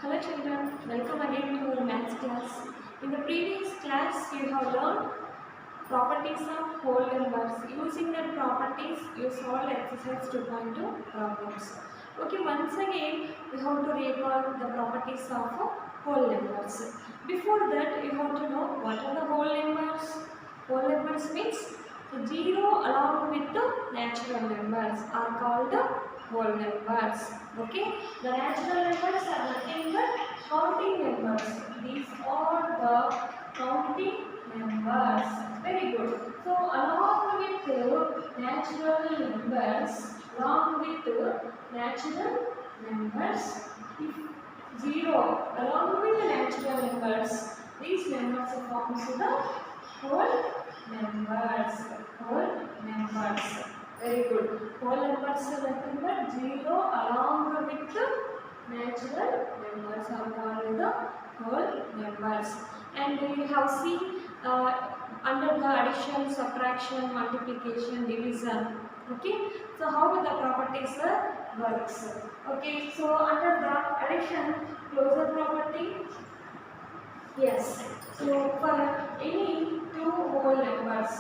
Hello children, welcome again to our maths class. In the previous class, you have learned properties of whole numbers. Using that properties, you solved exercise 2.2 problems. Okay, once again, you have to recall the properties of whole numbers. Before that, you have to know what are the whole numbers. Whole numbers means the 0 along with the natural numbers are called whole numbers. Okay, the natural numbers are nothing but counting numbers. These are the counting numbers. Very good. So along with the natural numbers, if 0 along with the natural numbers, these numbers are formed to the whole numbers. Whole numbers. Very good. Whole numbers are nothing but 0 along with the natural numbers are called the whole numbers. And we have seen under the addition, subtraction, multiplication, division. Okay. So how the properties works? Okay. So under the addition, closure property. Yes. So for any two whole numbers,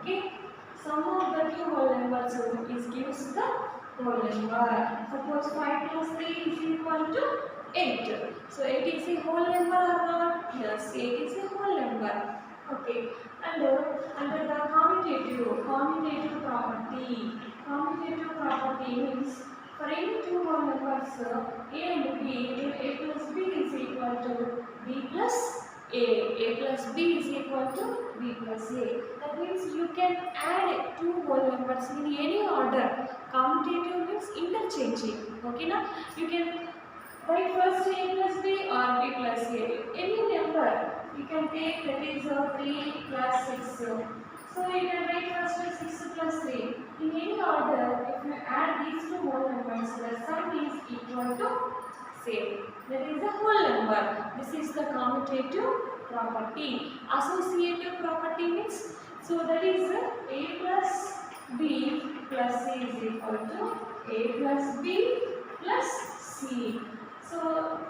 okay, sum of the two whole numbers is gives the whole number. Suppose 5 plus 3 is equal to 8. So 8 is a whole number or not? Yes, 8 is a whole number. Okay. And under the commutative property means for any two whole numbers, a and b, a plus b is equal to b plus a plus b is equal to b plus a. That means you can add two whole numbers in any order. Commutative means interchanging. Okay, now you can write first a plus b or b plus a. Any number you can take, that is 3 plus 6. So you can write first 6 plus 3. In any order, if you add these two whole numbers, the sum is equal to same. That is the whole number. This is the commutative property. Associative property means, so that is a plus b plus c is equal to a plus b plus c. So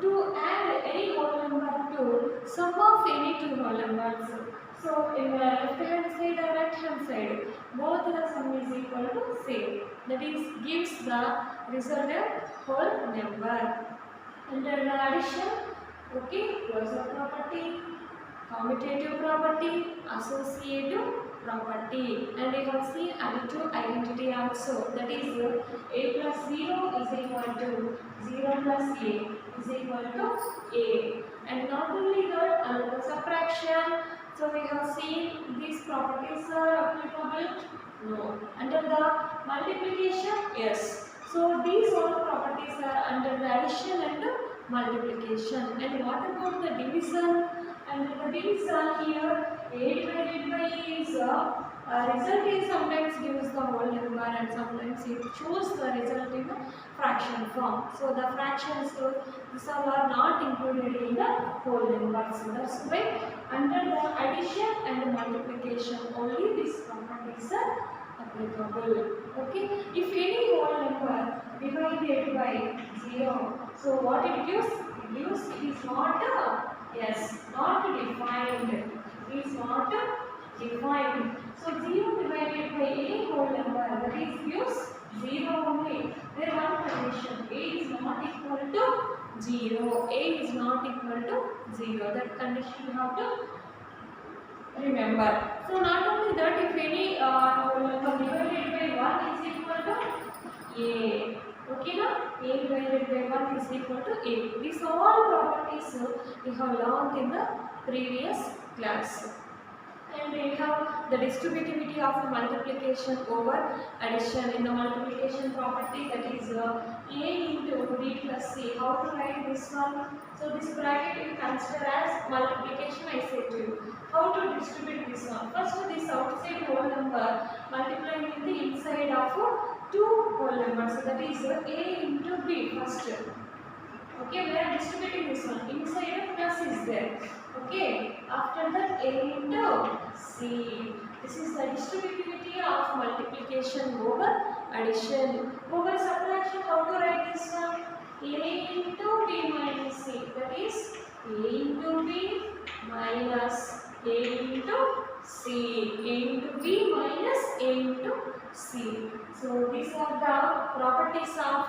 to add any whole number to sum of any two whole numbers. So in the left hand side or right hand side, both the sum is equal to same. That is gives the resultant whole number. Under the addition, okay, closure property, commutative property, associative property, and we have seen additive identity also. That is a plus 0 is equal to 0 plus a is equal to a. And not only that, under the subtraction, so we have seen these properties are applicable. No. Under the multiplication, yes. So these all properties are under the addition and multiplication. And what about the division? And the division here, a divided by a is result is sometimes gives the whole number and sometimes it shows the result in the fraction form. So the fractions, these all are not included in the whole number. So that's why under the addition and multiplication only these properties are applicable. Okay. If any whole number divided by 0, so what it gives? It gives, it is not not defined. It is not defined. So 0 divided by any whole number, that is gives 0 only. There one condition, a is not equal to 0. A is not equal to 0. That condition you have to remember. So not only that, if any whole number divided by 1 is equal to a. Okay, now a divided by 1 is equal to a. These all properties we have learned in the previous class. And we have the distributivity of multiplication over addition. In the multiplication property, that is a into b plus c. How to write this one? So this bracket you consider as multiplication, I say to you. How to distribute this one? First, this outside whole number multiplying with the inside of two whole numbers. So that is a into b first. Okay, we are distributing this one. Inside a plus is there. Okay, after that a into c. This is the distributivity of multiplication over addition. Over subtraction, how to write this one? A into b minus C. So these are the properties of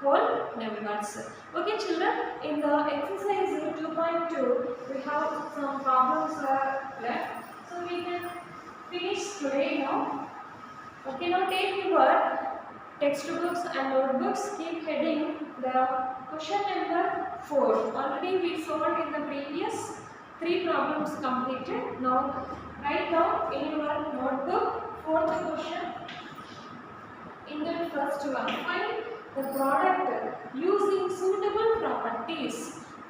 whole numbers. Okay children, in the exercise 2.2 we have some problems are left. So we can finish today now. Okay, now take your textbooks and notebooks, keep heading the question number 4. Already we solved in the previous 3 problems completed. Now write down in your notebook 4th question. In the first one, find the product using suitable properties.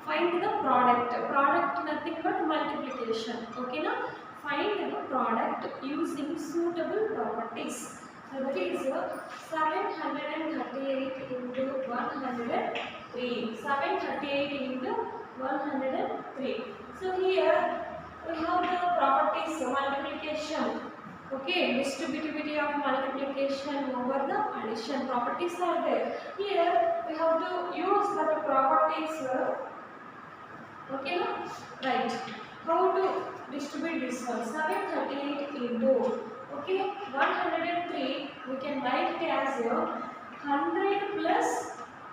Find the product. Product nothing but multiplication. Okay now? Find the product using suitable properties. So that is 738 into 103. 738 into 103. So here we have the properties multiplication. Okay, distributivity of multiplication over the addition properties are there. Here we have to use the properties. Okay, no? Right. How to distribute this one? 738 into. Okay, 103. We can write it as 100 plus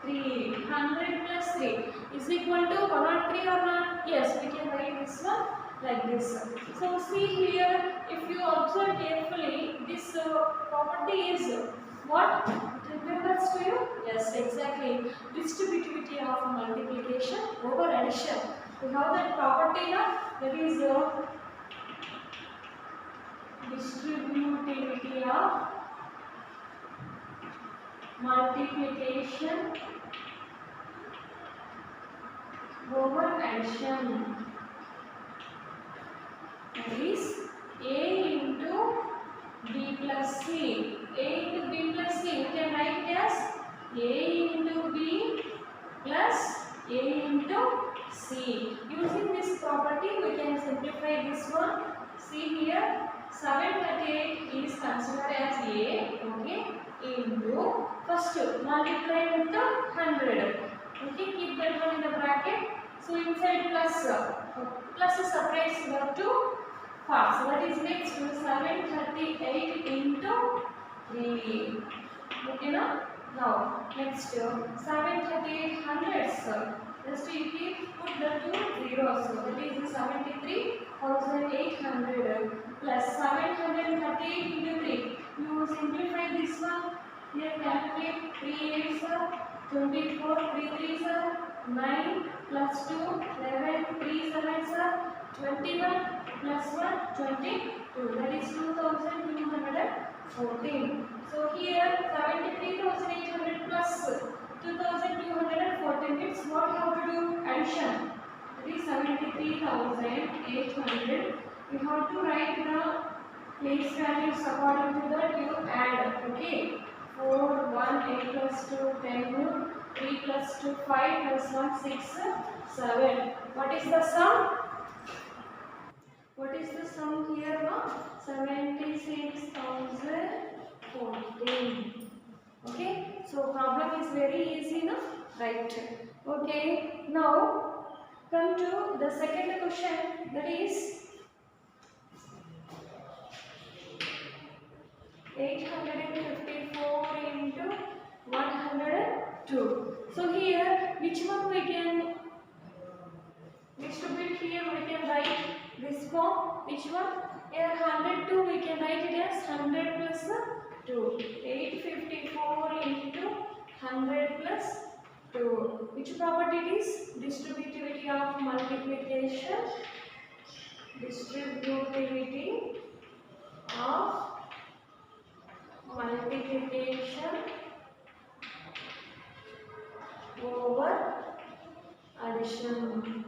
3. 100 plus 3 is equal to 103 or not? Yes, we can write this one like this. So see here, if you observe carefully, this property is what? It remembers to you? Yes, exactly. Distributivity of multiplication over addition. We have that property now, that is distributivity of multiplication over addition. That is A into B plus C. A into B plus C, we can write it as A into B plus A into C. Using this property, we can simplify this one. See here, 738 is considered as A, okay, into, first multiply with the 100. Okay, keep that one in the bracket. So inside plus, plus separates the two parts. So that is next to 738 into 3. Okay now? Now next 738 hundreds. Just you keep put the two zeros. So that is 73,800 plus 738 into 3. You simplify this one. Here calculate 3 8s are 24, 3 3s are 9 plus 2, 11, 3 7s are 21 plus 1, 22. That is 2214. So here 73,800 plus 2214 means what you have to do? Addition. That is 73,800. You have to write the place values according to that you add. Okay. 4, 1, 8 plus 2, 10, 3 plus 2, 5 plus 1, 6, 7. What is the sum? What is the sum here now? 76,014. Okay, so problem is very easy now, right? Okay, now come to the second question, that is 854 into 102. So here, which one we can distribute? Here we can write this form. Which one? Here 102 we can write it as 100 plus 2. 854 into 100 plus 2. Which property it is? Distributivity of multiplication. Distributivity of multiplication over addition.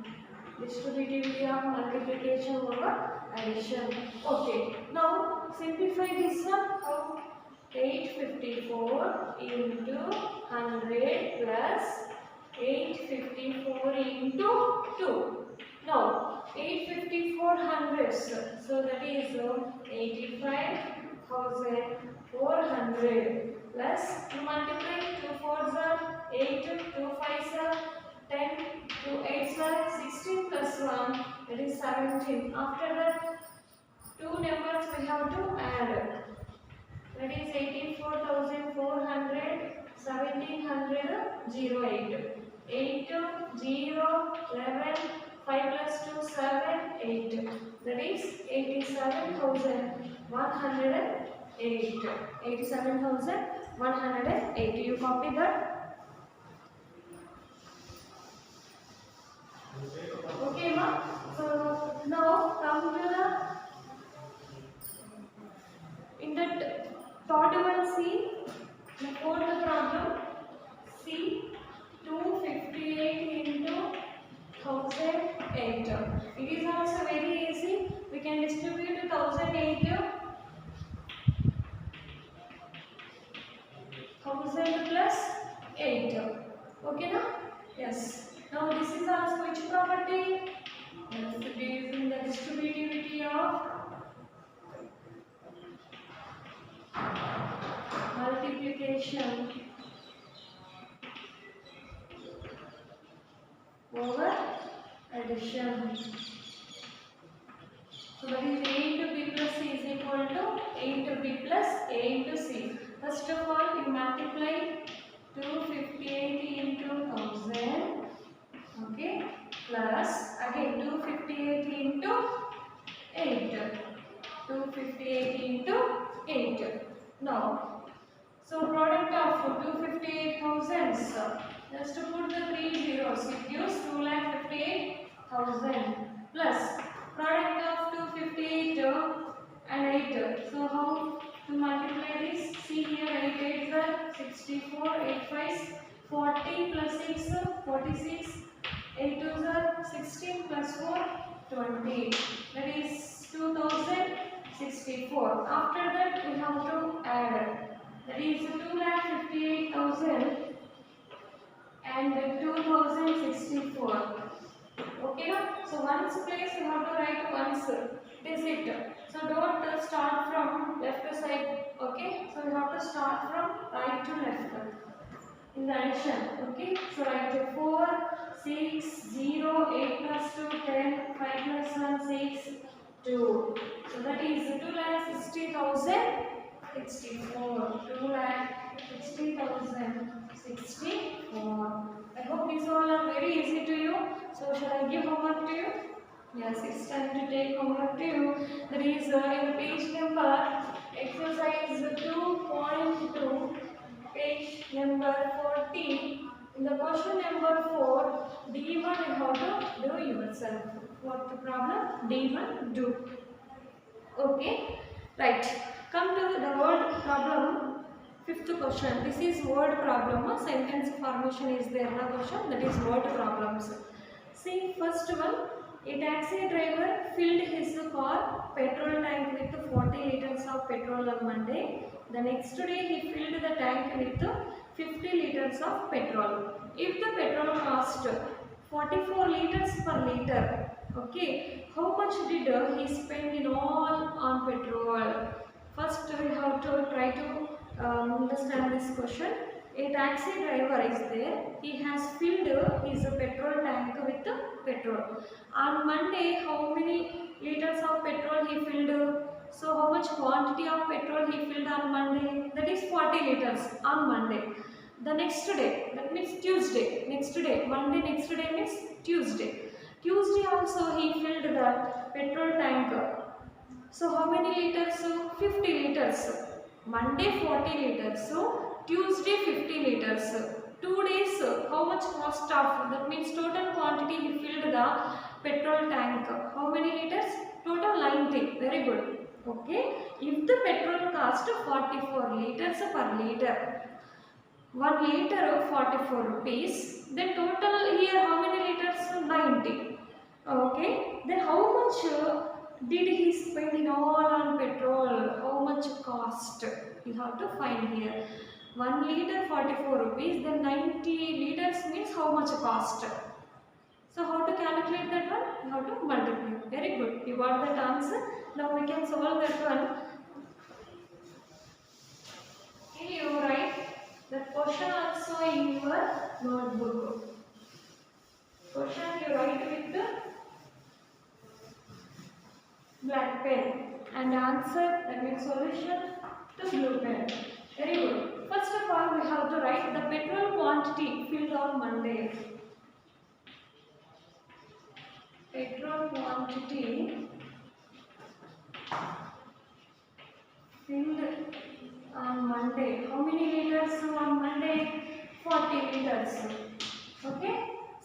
Distributivity of multiplication over addition. Okay. Now simplify this one. How? 854 into 100 plus 854 into 2. Now 854 hundreds. So that is 85,400 plus you multiply 2 4s are 8, 2 5s are 10, 2 8s are 16 plus 1, that is 17. After that, two numbers we have to add. that is 84,400, 1700, 08. 8, 0, 11, 5 plus 2, 7, 8. That is 87,108. 87,108. You copy that? Okay, ma. So now come to the in that third one. See the fourth problem. See 258 into 1008. It is also very easy. We can distribute 1008. 1000 plus 8. Okay, now? Yes. Now this is also which property? Yes, it is in the distributivity of multiplication over addition. So that is A into B plus C is equal to A into B plus A into C. First of all, you multiply 258 into 1000. Okay, plus again 258 into 8. 258 into 8. Now, so product of 258,000. Just to put the 3 zeros, it gives 2,58,000 plus product of 258 and 8. So how to multiply this? See here, 8 8s are 64, 8 5s 40 plus 6 46, 8 2s are 16 plus 4 20. That is 2064. After that we have to add. That is 2,58,000 and 2064. Okay, no? So once place you have to write once digit. So don't start from left to side. Okay, so you have to start from right to left in the addition. Okay, so write 4 6 0 8 plus 2 10 5 plus 1 6 2. So that is 2,60,000 64. 2,60,064. I hope these all are very easy to you. So shall I give homework to you? Yes, it's time to take homework to you. That is in page number exercise 2.2, page number 40. In the question number 4, D1 you have to do yourself. What the problem? D1 do. Okay, right. Come to the word problem. Fifth question. This is word problem. Sentence formation is there. The question that is word problems. See, first one. A taxi driver filled his car petrol tank with 40 liters of petrol on Monday. The next day he filled the tank with 50 liters of petrol. If the petrol cost 44 liters per liter, okay, how much did he spend in all on petrol? First we have to try to understand this question. A taxi driver is there. He has filled his petrol tank with petrol. On Monday, how many liters of petrol he filled? So how much quantity of petrol he filled on Monday? That is 40 liters on Monday. The next day, that means Tuesday. Next day, Monday next day means Tuesday. Tuesday also he filled the petrol tank. So how many liters? 50 liters. Monday 40 liters. So Tuesday 50 liters. 2 days. How much cost of? That means total quantity he filled the petrol tank. How many liters? Total 90. Very good. Okay. If the petrol cost 44 liters per liter, 1 liter of 44 rupees. Then total here how many liters? 90. Okay. Then how much did he spend in all on petrol? How much cost? You have to find here. 1 liter 44 rupees. Then 90 liters means how much cost? So how to calculate that one? You have to multiply. Very good. You got that answer. Now we can solve that one. Okay, you write that question also in your notebook. Question you write with the black pen and answer, that means solution to the blue pen. Very good. First of all, we have to write the petrol quantity filled on Monday. Petrol quantity filled on Monday. How many liters on Monday? 40 liters. Okay.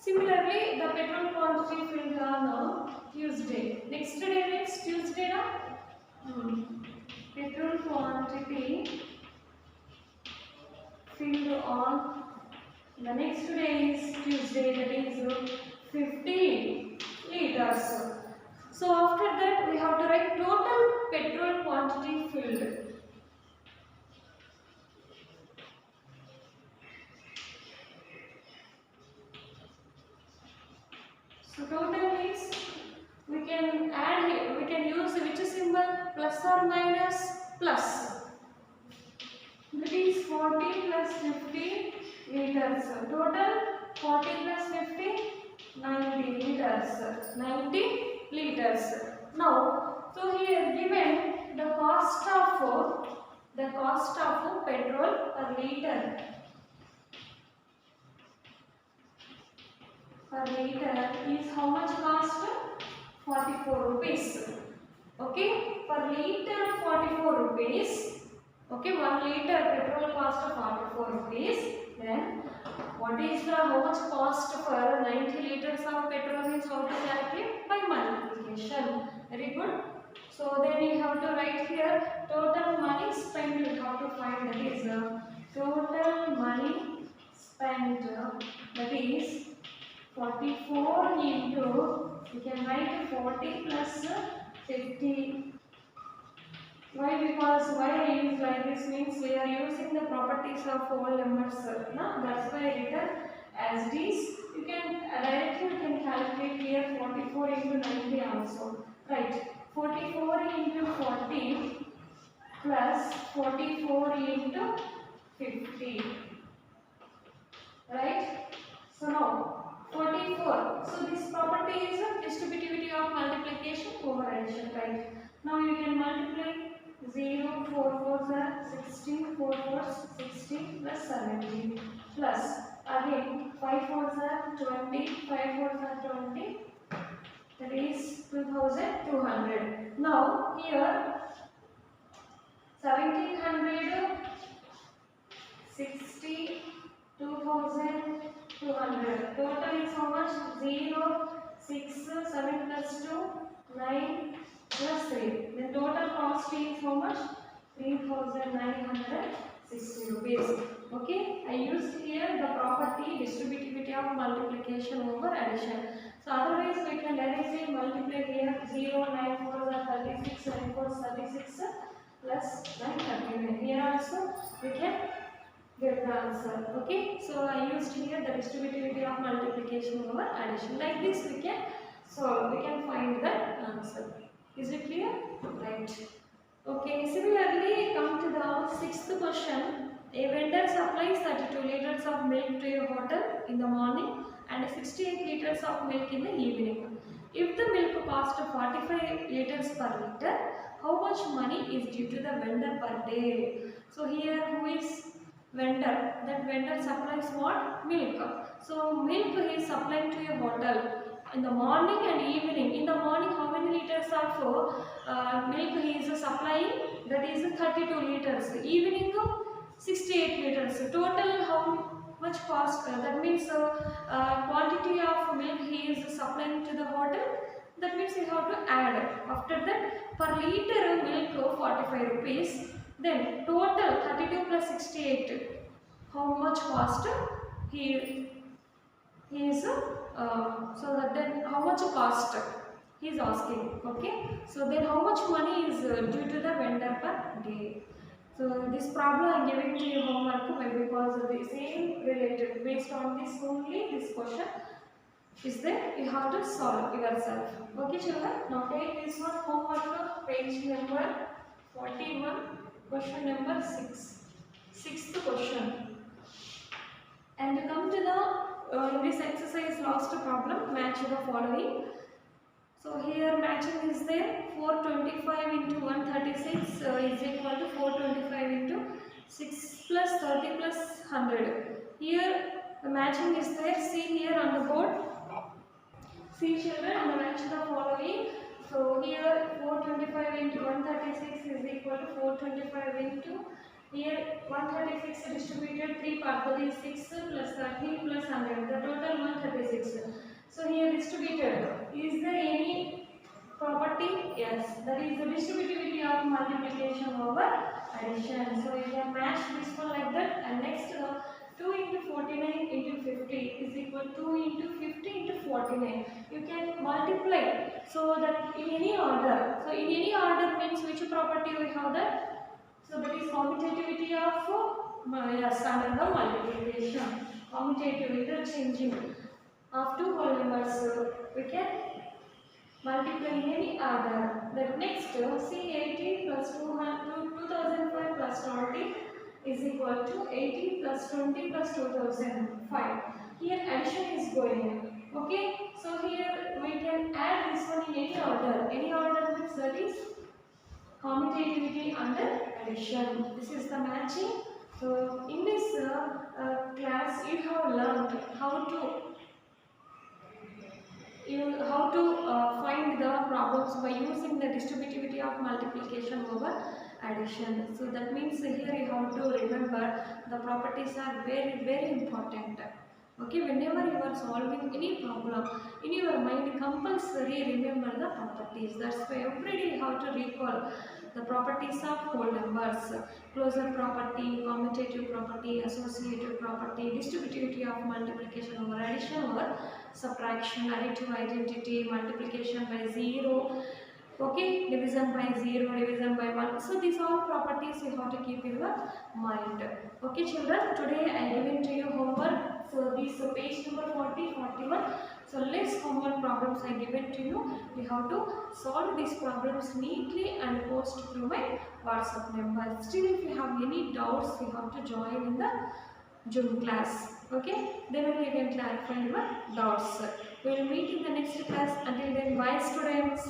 Similarly, the petrol quantity filled on Tuesday. Next day is Tuesday now. Petrol quantity filled on the next day is Tuesday, that is 50 liters. So after that we have to write total petrol quantity filled. So total means we can add here, we can use which symbol, plus or minus, plus. That is 40 plus 50 liters. Total 40 plus 50, 90 liters. 90 liters. Now, so here given the cost of petrol per liter. Per liter is how much cost? 44 rupees. Okay, per liter 44 rupees. Okay, 1 liter petrol cost 44 rupees. Then what is the how much cost for 90 liters of petrol means how to calculate? By multiplication. Very good. So then you have to write here total money spent. You have to find, that is total money spent, that is 44 into, you can write 40 plus 50. Why? Because why I use like this means we are using the properties of whole numbers. No? That's why I written as this. You can directly you can calculate here 44 into 90 also. Right. 44 into 40 plus 44 into 50. Right. So now 44. So this property is a distributivity of multiplication over addition. Right. Now you can multiply 0, 4 4s are 16, 4 4s 16 plus 17 plus again 5 4s are 20, 5 4s are 20, that is 2200. Now here 1700, 60, 2200. Total is how much? 0, 6, 7 plus 2, 9 plus 3. The total cost is how much? 3,960 rupees. Okay, I used here the property distributivity of multiplication over addition. So otherwise we can directly multiply here 0, 9 4 are 36, 9 4 36 plus 9 39. Here also we can get the answer. Okay, so I used here the distributivity of multiplication over addition. Like this we can solve, we can find the answer. Is it clear? Right. Okay, similarly come to the sixth question. A vendor supplies 32 liters of milk to a hotel in the morning and 68 liters of milk in the evening. If the milk cost 45 liters per liter, how much money is due to the vendor per day? So here who is vendor? That vendor supplies what? Milk. So milk he is supplying to a hotel in the morning and evening. In the morning, how many liters of milk he is supplying? That is 32 liters. Evening, 68 liters. Total, how much cost? That means quantity of milk he is supplying to the hotel. That means we have to add. After that, per liter milk 45 rupees. Then total 32 plus 68. How much cost he is so that then how much cost he is asking. Okay, so then how much money is due to the vendor per day? So this problem I am giving to you homework because the same related based on this only this question is there, you have to solve yourself. Okay children, now take this one homework, page number 41, question number 6, sixth question. And come to the in this exercise last problem, match the following. So here matching is there. 425 into 136 is equal to 425 into 6 plus 30 plus 100. Here the matching is there. See here on the board. See children, and match the following. So here 425 into 136 is equal to 425 into here 136 distributed 3 parts, that is 6 plus 13 plus 100, the total 136. So here distributed, is there any property? Yes, that is the distributivity of multiplication over addition. So you can match this one like that, and next 2 into 49 into 50 is equal to 2 into 50 into 49. You can multiply so that in any order. So in any order means which property we have that? So that is commutativity of yes, under the multiplication. Commutative interchanging of two whole numbers. We can multiply in any order. That next, see 80 plus 2005 plus 20 is equal to 80 plus 20 plus 2005. Here addition is going. Okay, so here we can add this one in any order. Any order means that is commutativity under addition. This is the matching. So in this class you have learned how to find the problems by using the distributivity of multiplication over addition. So that means here you have to remember the properties are very important. Okay, whenever you are solving any problem in your mind, compulsory remember the properties. That's why every day you have to recall the properties of whole numbers: closure property, commutative property, associative property, distributivity of multiplication over addition over subtraction, additive identity, multiplication by 0, okay, division by 0, division by 1. So these all properties you have to keep in your mind. Okay children, today I given to you homework. So this page number 40, 41. So less homework problems I given to you. You have to solve these problems neatly and post through my WhatsApp number. Still, if you have any doubts, you have to join in the Zoom class. Okay, then only you can clarify your doubts. We will meet in the next class. Until then, bye students.